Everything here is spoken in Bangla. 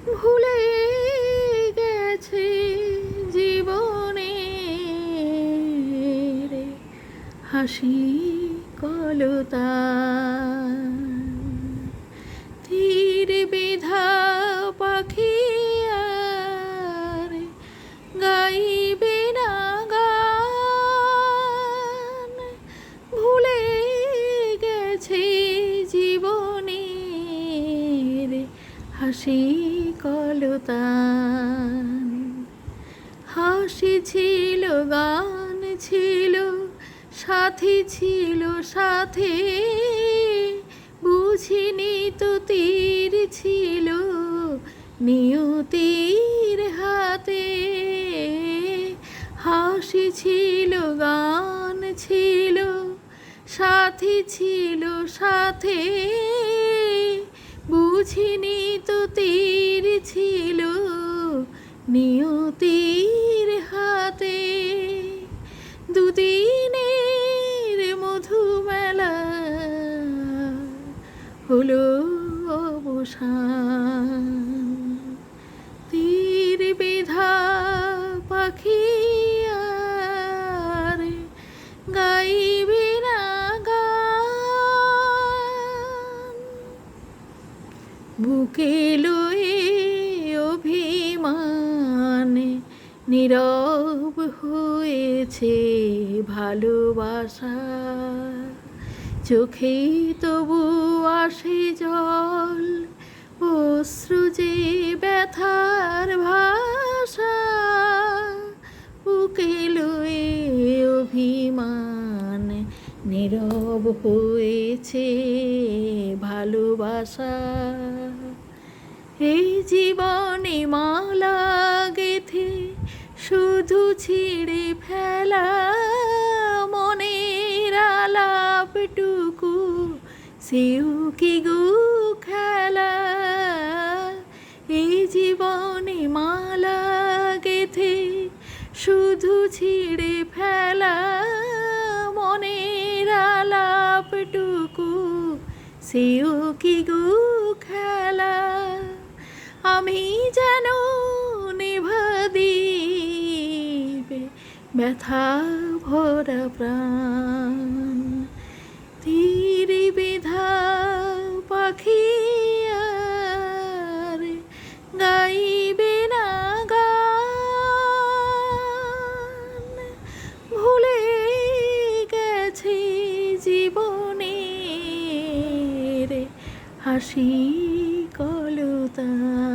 ভুলে গেছে জীবনে রে হাসি কলতান। তীর বিধা পাখি আর গাইবে না গান, ভুলে গেছে জীবনের হাসি কলতান। হাসি ছিল, গান ছিল, সাথী ছিল সাথে, বুঝিনি তো তীর ছিল নিয়তির হাতে। হাসি ছিল, গান ছিল, সাথী ছিল সাথে, বুঝিনি তো তীর ছিল নিয়তির হাতে। দুদিনের মধুমেলা হলো অবসান। তীর বিধা পাখি আর গাইবে না গান, বুকে লয়ে অভিমান নীরব হয়েছে ভালোবাসা। চোখে তবু আসে জল, অশ্রু যে ব্যথার ভাষা। বুকে লয়ে অভিমান নীরব হয়েছে ভালোবাসা। এই জীবনে মালা গেথে শুধু ছিঁড়ে ফেলা মনের আলাপটুকু, সেও কি গো খেলা। এই জীবনে মালা গেথে শুধু ছিঁড়ে ফেলা মনের আলাপটুকু, সেও কি গো খেলা। আমি যেন নিভা দিবে ব্যথা ভরা প্রাণ। তীর বিধা পাখি আর গাইবে না গান, ভুলে গেছে জীবনের হাসি কলতান।